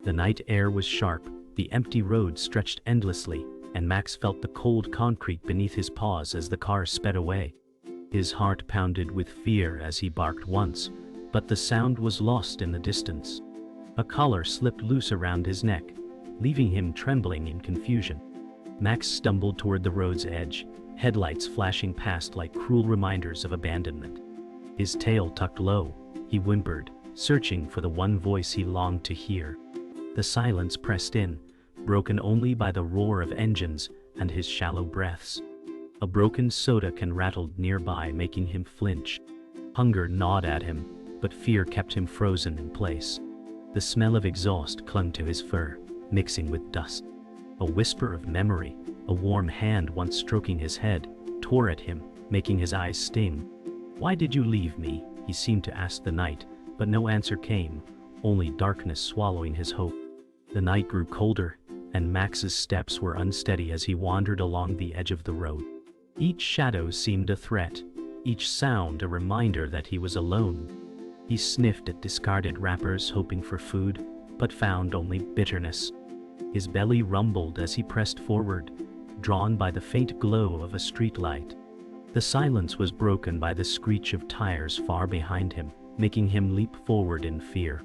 The night air was sharp, the empty road stretched endlessly, and Max felt the cold concrete beneath his paws as the car sped away. His heart pounded with fear as he barked once, but the sound was lost in the distance. A collar slipped loose around his neck, leaving him trembling in confusion. Max stumbled toward the road's edge, headlights flashing past like cruel reminders of abandonment. His tail tucked low, he whimpered, searching for the one voice he longed to hear. The silence pressed in, broken only by the roar of engines and his shallow breaths. A broken soda can rattled nearby, making him flinch. Hunger gnawed at him, but fear kept him frozen in place. The smell of exhaust clung to his fur, mixing with dust. A whisper of memory, a warm hand once stroking his head, tore at him, making his eyes sting. "Why did you leave me?" he seemed to ask the night, but no answer came, only darkness swallowing his hope. The night grew colder, and Max's steps were unsteady as he wandered along the edge of the road. Each shadow seemed a threat, each sound a reminder that he was alone. He sniffed at discarded wrappers hoping for food, but found only bitterness. His belly rumbled as he pressed forward, drawn by the faint glow of a streetlight. The silence was broken by the screech of tires far behind him, making him leap forward in fear.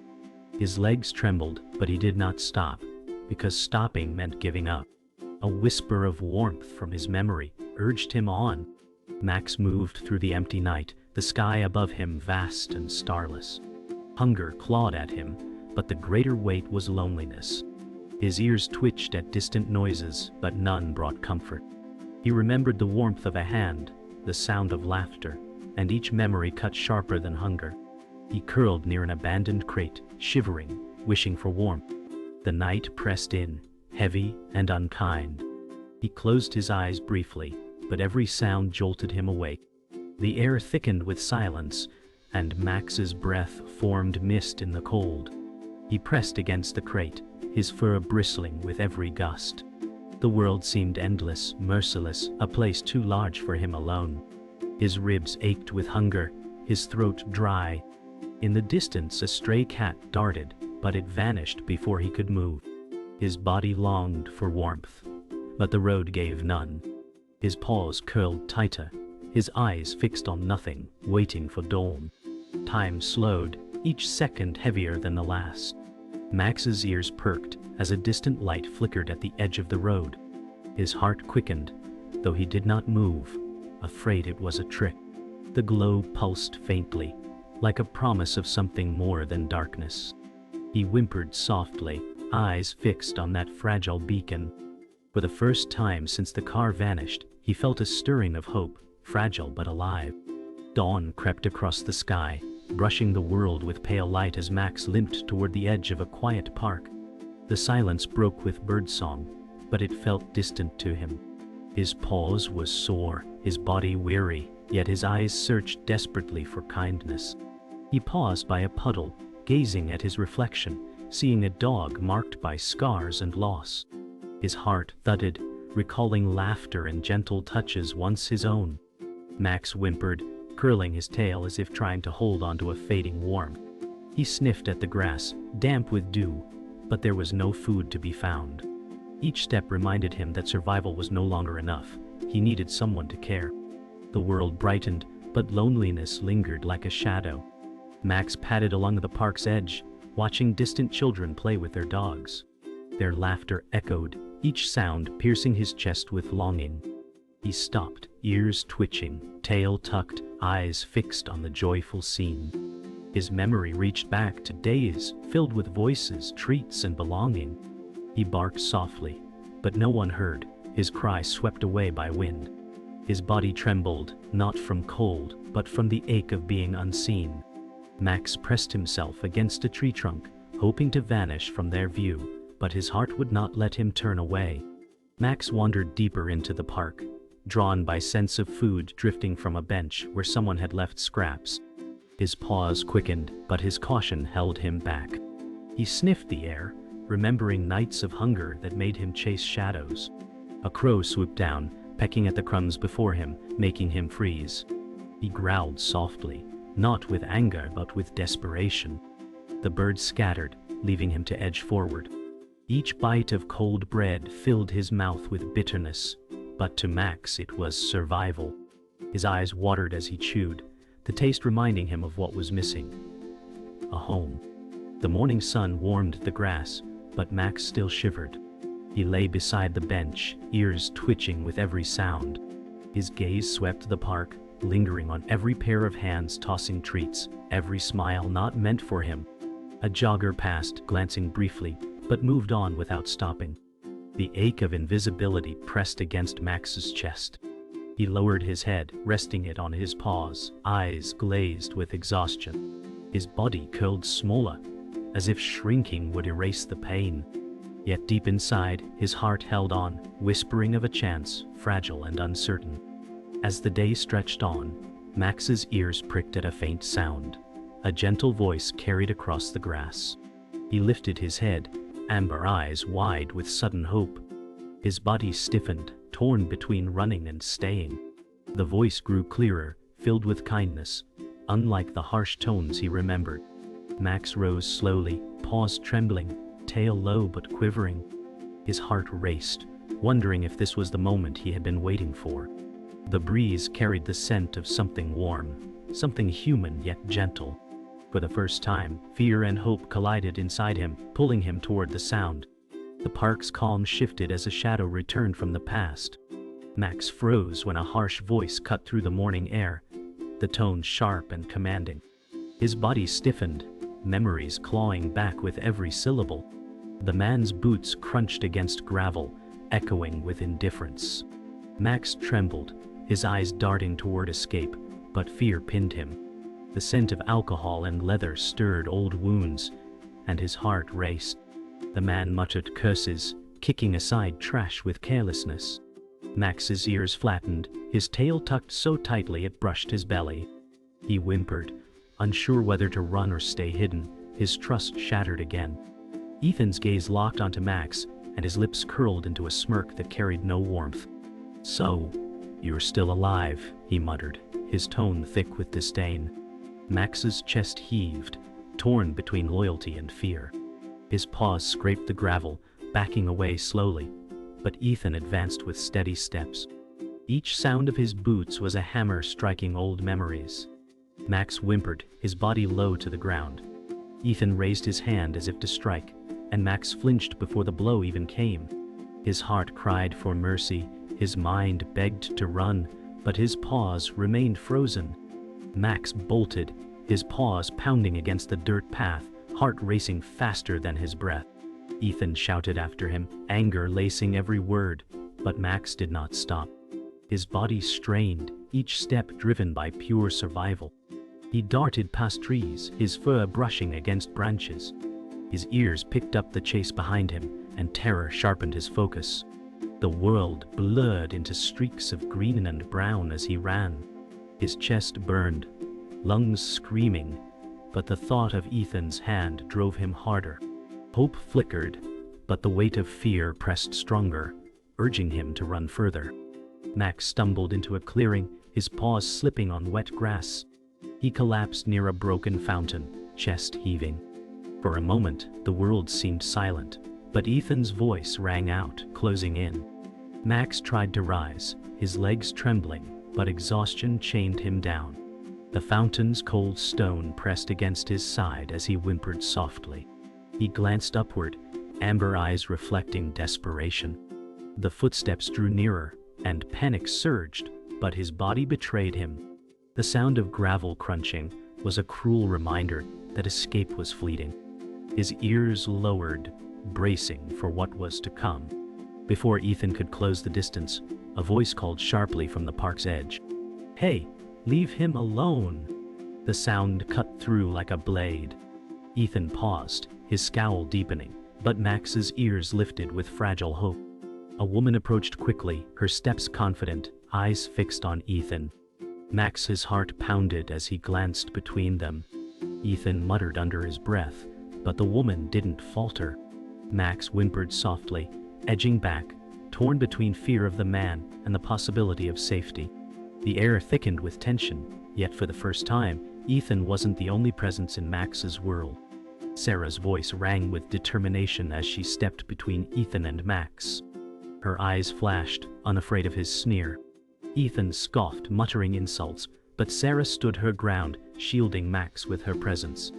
His legs trembled, but he did not stop, because stopping meant giving up. A whisper of warmth from his memory urged him on. Max moved through the empty night, the sky above him vast and starless. Hunger clawed at him, but the greater weight was loneliness. His ears twitched at distant noises, but none brought comfort. He remembered the warmth of a hand, the sound of laughter, and each memory cut sharper than hunger. He curled near an abandoned crate, shivering, wishing for warmth. The night pressed in, heavy and unkind. He closed his eyes briefly, but every sound jolted him awake. The air thickened with silence, and Max's breath formed mist in the cold. He pressed against the crate, his fur bristling with every gust. The world seemed endless, merciless, a place too large for him alone. His ribs ached with hunger, his throat dry. In the distance a stray cat darted, but it vanished before he could move. His body longed for warmth, but the road gave none. His paws curled tighter, his eyes fixed on nothing, waiting for dawn. Time slowed, each second heavier than the last. Max's ears perked as a distant light flickered at the edge of the road. His heart quickened, though he did not move, afraid it was a trick. The glow pulsed faintly, like a promise of something more than darkness. He whimpered softly, eyes fixed on that fragile beacon. For the first time since the car vanished, he felt a stirring of hope, fragile but alive. Dawn crept across the sky, brushing the world with pale light as Max limped toward the edge of a quiet park. The silence broke with birdsong, but it felt distant to him. His pulse was sore, his body weary, yet his eyes searched desperately for kindness. He paused by a puddle, gazing at his reflection, seeing a dog marked by scars and loss. His heart thudded, recalling laughter and gentle touches once his own. Max whimpered, curling his tail as if trying to hold onto a fading warmth. He sniffed at the grass, damp with dew, but there was no food to be found. Each step reminded him that survival was no longer enough. He needed someone to care. The world brightened, but loneliness lingered like a shadow. Max padded along the park's edge, watching distant children play with their dogs. Their laughter echoed, each sound piercing his chest with longing. He stopped, ears twitching, tail tucked, eyes fixed on the joyful scene. His memory reached back to days filled with voices, treats, and belonging. He barked softly, but no one heard, his cry swept away by wind. His body trembled, not from cold, but from the ache of being unseen. Max pressed himself against a tree trunk, hoping to vanish from their view, but his heart would not let him turn away. Max wandered deeper into the park, drawn by scents of food drifting from a bench where someone had left scraps. His paws quickened, but his caution held him back. He sniffed the air, remembering nights of hunger that made him chase shadows. A crow swooped down, pecking at the crumbs before him, making him freeze. He growled softly, not with anger but with desperation. The birds scattered, leaving him to edge forward. Each bite of cold bread filled his mouth with bitterness, but to Max it was survival. His eyes watered as he chewed, the taste reminding him of what was missing: a home. The morning sun warmed the grass, but Max still shivered. He lay beside the bench, ears twitching with every sound. His gaze swept the park, lingering on every pair of hands tossing treats, every smile not meant for him. A jogger passed, glancing briefly, but moved on without stopping. The ache of invisibility pressed against Max's chest. He lowered his head, resting it on his paws, eyes glazed with exhaustion. His body curled smaller, as if shrinking would erase the pain. Yet deep inside, his heart held on, whispering of a chance, fragile and uncertain. As the day stretched on, Max's ears pricked at a faint sound. A gentle voice carried across the grass. He lifted his head, amber eyes wide with sudden hope. His body stiffened, torn between running and staying. The voice grew clearer, filled with kindness, unlike the harsh tones he remembered. Max rose slowly, paws trembling, tail low but quivering. His heart raced, wondering if this was the moment he had been waiting for. The breeze carried the scent of something warm, something human yet gentle. For the first time, fear and hope collided inside him, pulling him toward the sound. The park's calm shifted as a shadow returned from the past. Max froze when a harsh voice cut through the morning air, the tone sharp and commanding. His body stiffened, memories clawing back with every syllable. The man's boots crunched against gravel, echoing with indifference. Max trembled, his eyes darting toward escape, but fear pinned him. The scent of alcohol and leather stirred old wounds, and his heart raced. The man muttered curses, kicking aside trash with carelessness. Max's ears flattened, his tail tucked so tightly it brushed his belly. He whimpered, unsure whether to run or stay hidden, his trust shattered again. Ethan's gaze locked onto Max, and his lips curled into a smirk that carried no warmth. "So, you're still alive," he muttered, his tone thick with disdain. Max's chest heaved, torn between loyalty and fear. His paws scraped the gravel, backing away slowly, but Ethan advanced with steady steps. Each sound of his boots was a hammer striking old memories. Max whimpered, his body low to the ground. Ethan raised his hand as if to strike, and Max flinched before the blow even came. His heart cried for mercy, his mind begged to run, but his paws remained frozen. Max bolted, his paws pounding against the dirt path, heart racing faster than his breath. Ethan shouted after him, anger lacing every word, but Max did not stop. His body strained, each step driven by pure survival. He darted past trees, his fur brushing against branches. His ears picked up the chase behind him, and terror sharpened his focus. The world blurred into streaks of green and brown as he ran. His chest burned, lungs screaming, but the thought of Ethan's hand drove him harder. Hope flickered, but the weight of fear pressed stronger, urging him to run further. Max stumbled into a clearing, his paws slipping on wet grass. He collapsed near a broken fountain, chest heaving. For a moment, the world seemed silent, but Ethan's voice rang out, closing in. Max tried to rise, his legs trembling, but exhaustion chained him down. The fountain's cold stone pressed against his side as he whimpered softly. He glanced upward, amber eyes reflecting desperation. The footsteps drew nearer, and panic surged, but his body betrayed him. The sound of gravel crunching was a cruel reminder that escape was fleeting. His ears lowered, bracing for what was to come. Before Ethan could close the distance, a voice called sharply from the park's edge. "Hey, leave him alone!" The sound cut through like a blade. Ethan paused, his scowl deepening, but Max's ears lifted with fragile hope. A woman approached quickly, her steps confident, eyes fixed on Ethan. Max's heart pounded as he glanced between them. Ethan muttered under his breath, but the woman didn't falter. Max whimpered softly, edging back, torn between fear of the man and the possibility of safety. The air thickened with tension, yet for the first time, Ethan wasn't the only presence in Max's world. Sarah's voice rang with determination as she stepped between Ethan and Max. Her eyes flashed, unafraid of his sneer. Ethan scoffed, muttering insults, but Sarah stood her ground, shielding Max with her presence.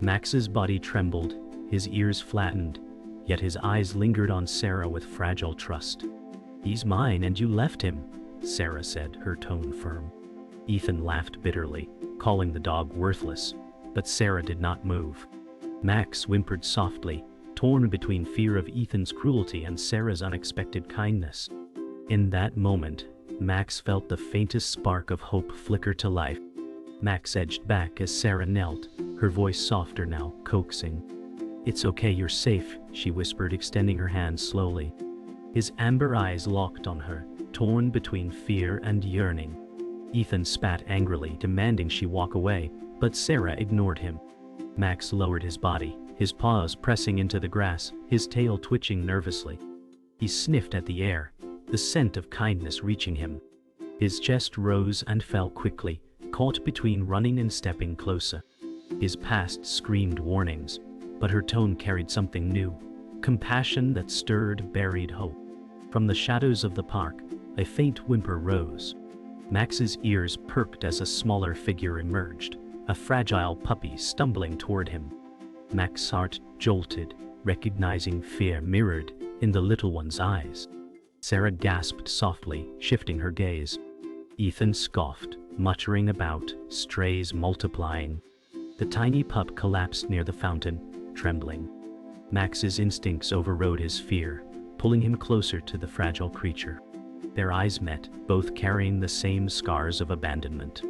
Max's body trembled, his ears flattened, yet his eyes lingered on Sarah with fragile trust. "He's mine and you left him," Sarah said, her tone firm. Ethan laughed bitterly, calling the dog worthless, but Sarah did not move. Max whimpered softly, torn between fear of Ethan's cruelty and Sarah's unexpected kindness. In that moment, Max felt the faintest spark of hope flicker to life. Max edged back as Sarah knelt, her voice softer now, coaxing. "It's okay, you're safe," she whispered, extending her hand slowly. His amber eyes locked on her, torn between fear and yearning. Ethan spat angrily, demanding she walk away, but Sarah ignored him. Max lowered his body, his paws pressing into the grass, his tail twitching nervously. He sniffed at the air, the scent of kindness reaching him. His chest rose and fell quickly, caught between running and stepping closer. His past screamed warnings, but her tone carried something new, compassion that stirred buried hope. From the shadows of the park, a faint whimper rose. Max's ears perked as a smaller figure emerged, a fragile puppy stumbling toward him. Max's heart jolted, recognizing fear mirrored in the little one's eyes. Sarah gasped softly, shifting her gaze. Ethan scoffed, muttering about strays multiplying. The tiny pup collapsed near the fountain, trembling. Max's instincts overrode his fear, pulling him closer to the fragile creature. Their eyes met, both carrying the same scars of abandonment.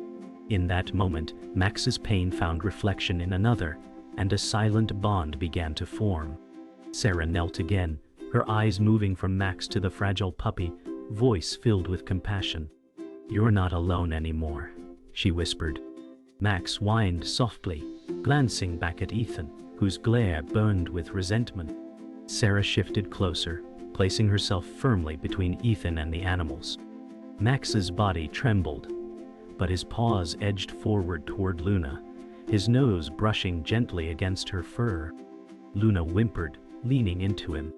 In that moment, Max's pain found reflection in another, and a silent bond began to form. Sarah knelt again, her eyes moving from Max to the fragile puppy, voice filled with compassion. "You're not alone anymore," she whispered. Max whined softly, glancing back at Ethan, whose glare burned with resentment. Sarah shifted closer, placing herself firmly between Ethan and the animals. Max's body trembled, but his paws edged forward toward Luna, his nose brushing gently against her fur. Luna whimpered, leaning into him.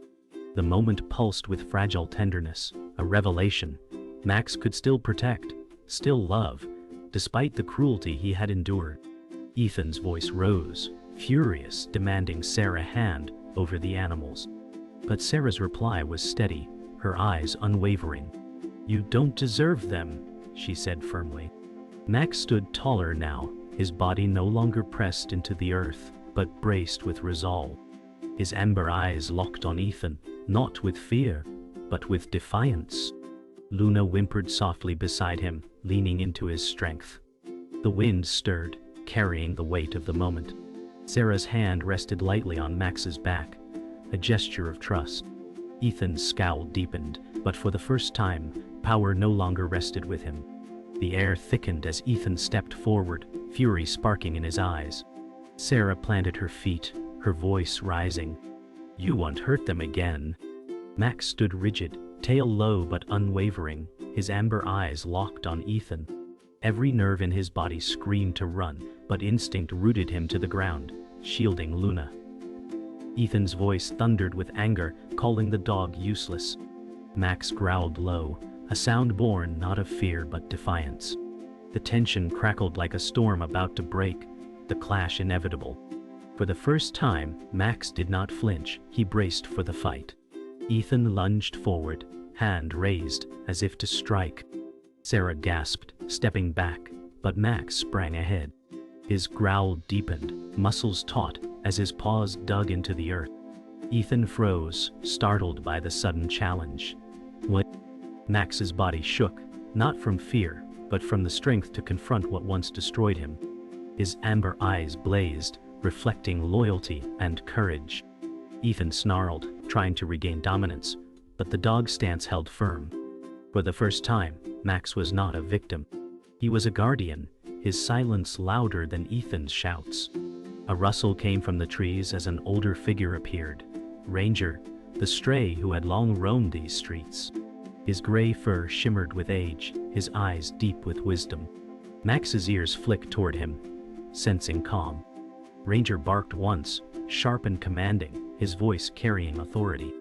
The moment pulsed with fragile tenderness, a revelation. Max could still protect, still love, despite the cruelty he had endured. Ethan's voice rose, furious, demanding Sarah's hand over the animals. But Sarah's reply was steady, her eyes unwavering. "You don't deserve them," she said firmly. Max stood taller now, his body no longer pressed into the earth, but braced with resolve. His amber eyes locked on Ethan, not with fear, but with defiance. Luna whimpered softly beside him, leaning into his strength. The wind stirred, carrying the weight of the moment. Sarah's hand rested lightly on Max's back, a gesture of trust. Ethan's scowl deepened, but for the first time, power no longer rested with him. The air thickened as Ethan stepped forward, fury sparking in his eyes. Sarah planted her feet, her voice rising. "You won't hurt them again." Max stood rigid, tail low but unwavering, his amber eyes locked on Ethan. Every nerve in his body screamed to run, but instinct rooted him to the ground, shielding Luna. Ethan's voice thundered with anger, calling the dog useless. Max growled low, a sound born not of fear but defiance. The tension crackled like a storm about to break, the clash inevitable. For the first time, Max did not flinch, he braced for the fight. Ethan lunged forward, hand raised, as if to strike. Sarah gasped, stepping back, but Max sprang ahead. His growl deepened, muscles taut, as his paws dug into the earth. Ethan froze, startled by the sudden challenge. "What?" Max's body shook, not from fear, but from the strength to confront what once destroyed him. His amber eyes blazed, reflecting loyalty and courage. Ethan snarled, trying to regain dominance, but the dog's stance held firm. For the first time, Max was not a victim. He was a guardian, his silence louder than Ethan's shouts. A rustle came from the trees as an older figure appeared. Ranger, the stray who had long roamed these streets. His gray fur shimmered with age, his eyes deep with wisdom. Max's ears flicked toward him, sensing calm. Ranger barked once, sharp and commanding, his voice carrying authority.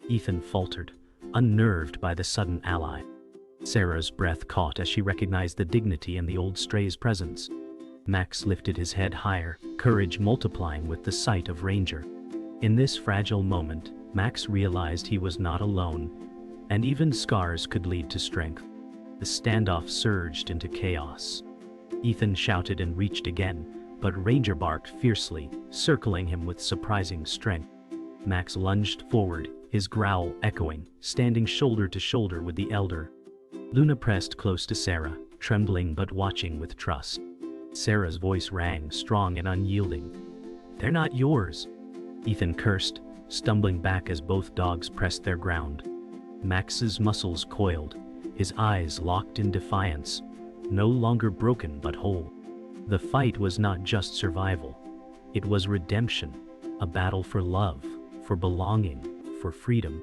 Ethan faltered, unnerved by the sudden ally. Sarah's breath caught as she recognized the dignity in the old stray's presence. Max lifted his head higher, courage multiplying with the sight of Ranger. In this fragile moment, Max realized he was not alone, and even scars could lead to strength. The standoff surged into chaos. Ethan shouted and reached again, but Ranger barked fiercely, circling him with surprising strength. Max lunged forward, his growl echoing, standing shoulder to shoulder with the elder. Luna pressed close to Sarah, trembling but watching with trust. Sarah's voice rang, strong and unyielding. "They're not yours." Ethan cursed, stumbling back as both dogs pressed their ground. Max's muscles coiled, his eyes locked in defiance, no longer broken but whole. The fight was not just survival. It was redemption, a battle for love, for belonging, for freedom.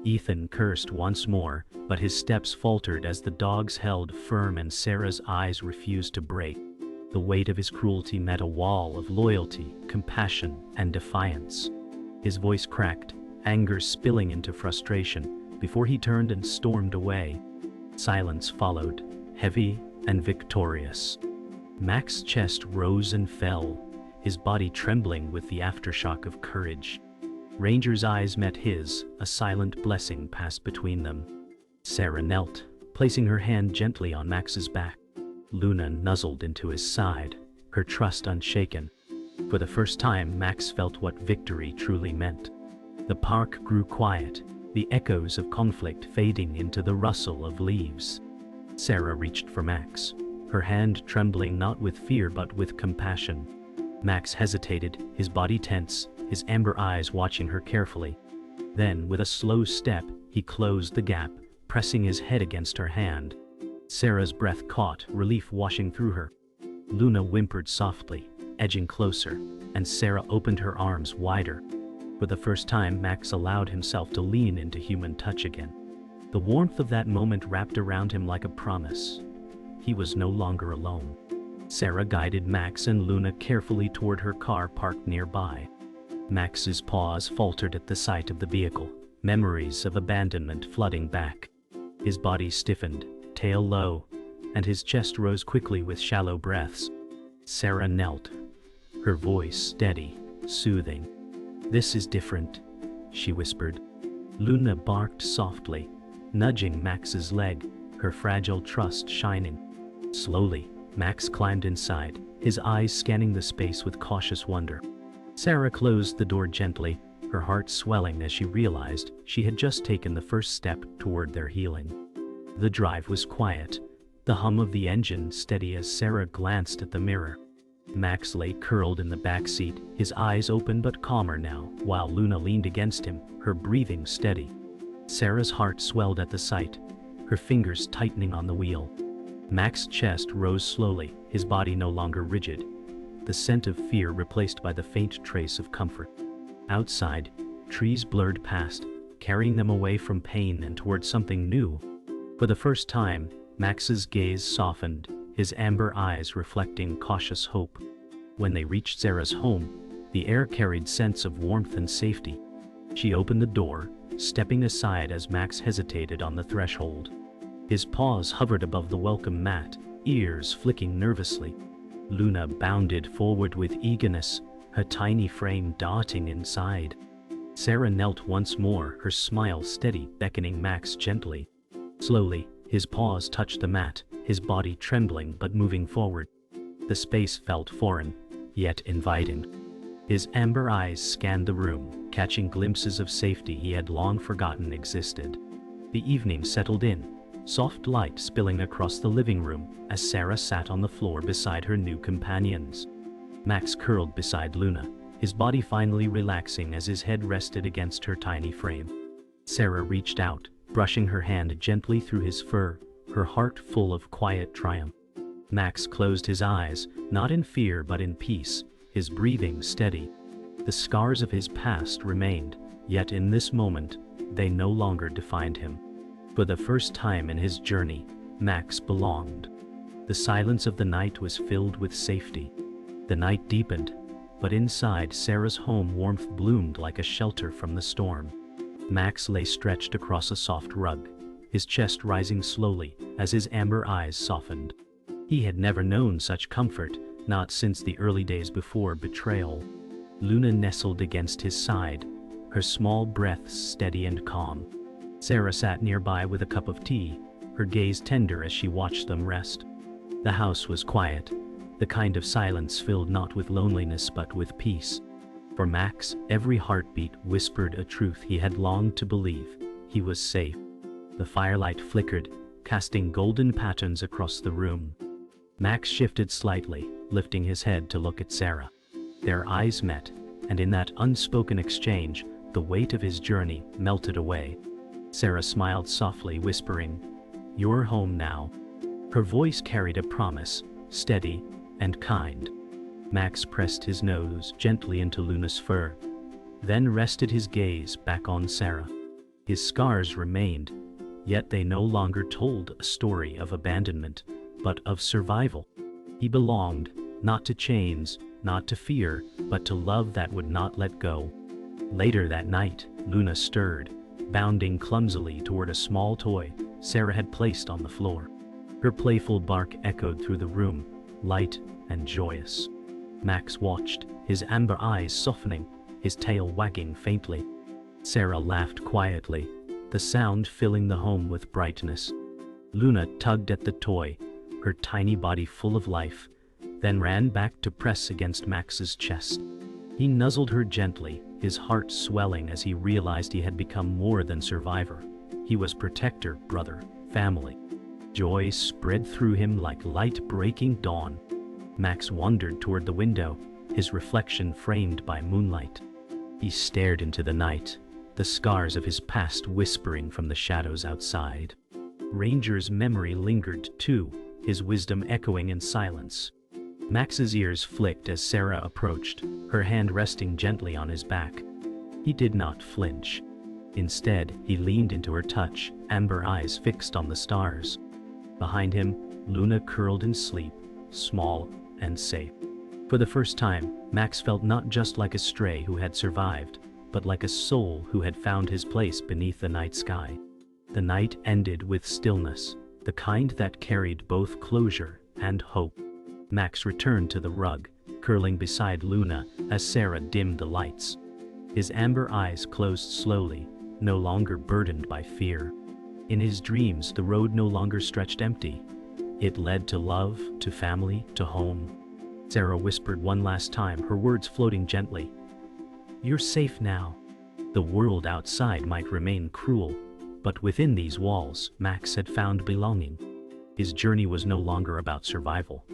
Ethan cursed once more, but his steps faltered as the dogs held firm and Sarah's eyes refused to break. The weight of his cruelty met a wall of loyalty, compassion, and defiance. His voice cracked, anger spilling into frustration, before he turned and stormed away. Silence followed, heavy and victorious. Max's chest rose and fell, his body trembling with the aftershock of courage. Ranger's eyes met his, a silent blessing passed between them. Sarah knelt, placing her hand gently on Max's back. Luna nuzzled into his side, her trust unshaken. For the first time, Max felt what victory truly meant. The park grew quiet, the echoes of conflict fading into the rustle of leaves. Sarah reached for Max, her hand trembling not with fear but with compassion. Max hesitated, his body tense, his amber eyes watching her carefully. Then, with a slow step, he closed the gap, pressing his head against her hand. Sarah's breath caught, relief washing through her. Luna whimpered softly, edging closer, and Sarah opened her arms wider. For the first time, Max allowed himself to lean into human touch again. The warmth of that moment wrapped around him like a promise. He was no longer alone. Sarah guided Max and Luna carefully toward her car parked nearby. Max's pause faltered at the sight of the vehicle, memories of abandonment flooding back. His body stiffened, tail low, and his chest rose quickly with shallow breaths. Sarah knelt, her voice steady, soothing. "This is different," she whispered. Luna barked softly, nudging Max's leg, her fragile trust shining. Slowly, Max climbed inside, his eyes scanning the space with cautious wonder. Sarah closed the door gently, her heart swelling as she realized she had just taken the first step toward their healing. The drive was quiet, the hum of the engine steady as Sarah glanced at the mirror. Max lay curled in the back seat, his eyes open but calmer now, while Luna leaned against him, her breathing steady. Sarah's heart swelled at the sight, her fingers tightening on the wheel. Max's chest rose slowly, his body no longer rigid, the scent of fear replaced by the faint trace of comfort. Outside, trees blurred past, carrying them away from pain and toward something new. For the first time, Max's gaze softened, his amber eyes reflecting cautious hope. When they reached Sarah's home, the air carried sense of warmth and safety. She opened the door, stepping aside as Max hesitated on the threshold. His paws hovered above the welcome mat, ears flicking nervously. Luna bounded forward with eagerness, her tiny frame darting inside. Sarah knelt once more, her smile steady, beckoning Max gently. Slowly, his paws touched the mat, his body trembling but moving forward. The space felt foreign, yet inviting. His amber eyes scanned the room, catching glimpses of safety he had long forgotten existed. The evening settled in, soft light spilling across the living room as Sarah sat on the floor beside her new companions. Max curled beside Luna, his body finally relaxing as his head rested against her tiny frame. Sarah reached out, brushing her hand gently through his fur, her heart full of quiet triumph. Max closed his eyes, not in fear but in peace, his breathing steady. The scars of his past remained, yet in this moment, they no longer defined him. For the first time in his journey, Max belonged. The silence of the night was filled with safety. The night deepened, But inside Sarah's home, warmth bloomed like a shelter from the storm. Max lay stretched across a soft rug, his chest rising slowly as his amber eyes softened. He had never known such comfort, not since the early days before betrayal. Luna nestled against his side, her small breaths steady and calm. Sarah sat nearby with a cup of tea, her gaze tender as she watched them rest. The house was quiet, the kind of silence filled not with loneliness but with peace. For Max, every heartbeat whispered a truth he had longed to believe: he was safe. The firelight flickered, casting golden patterns across the room. Max shifted slightly, lifting his head to look at Sarah. Their eyes met, and in that unspoken exchange, the weight of his journey melted away. Sarah smiled softly, whispering, "You're home now." Her voice carried a promise, steady and kind. Max pressed his nose gently into Luna's fur, then rested his gaze back on Sarah. His scars remained, yet they no longer told a story of abandonment, but of survival. He belonged, not to chains, not to fear, but to love that would not let go. Later that night, Luna stirred, bounding clumsily toward a small toy Sarah had placed on the floor. Her playful bark echoed through the room, light and joyous. Max watched, his amber eyes softening, his tail wagging faintly. Sarah laughed quietly, the sound filling the home with brightness. Luna tugged at the toy, her tiny body full of life, then ran back to press against Max's chest. He nuzzled her gently, his heart swelling as he realized he had become more than survivor. He was protector, brother, family. Joy spread through him like light breaking dawn. Max wandered toward the window, his reflection framed by moonlight. He stared into the night, the scars of his past whispering from the shadows outside. Ranger's memory lingered too, his wisdom echoing in silence. Max's ears flicked as Sarah approached, her hand resting gently on his back. He did not flinch. Instead, he leaned into her touch, amber eyes fixed on the stars. Behind him, Luna curled in sleep, small and safe. For the first time, Max felt not just like a stray who had survived, but like a soul who had found his place beneath the night sky. The night ended with stillness, the kind that carried both closure and hope. Max returned to the rug, curling beside Luna as Sarah dimmed the lights. His amber eyes closed slowly, no longer burdened by fear. In his dreams, the road no longer stretched empty. It led to love, to family, to home. Sarah whispered one last time, her words floating gently. "You're safe now. The world outside might remain cruel, but within these walls, Max had found belonging." His journey was no longer about survival.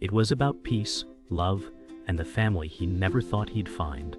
It was about peace, love, and the family he never thought he'd find.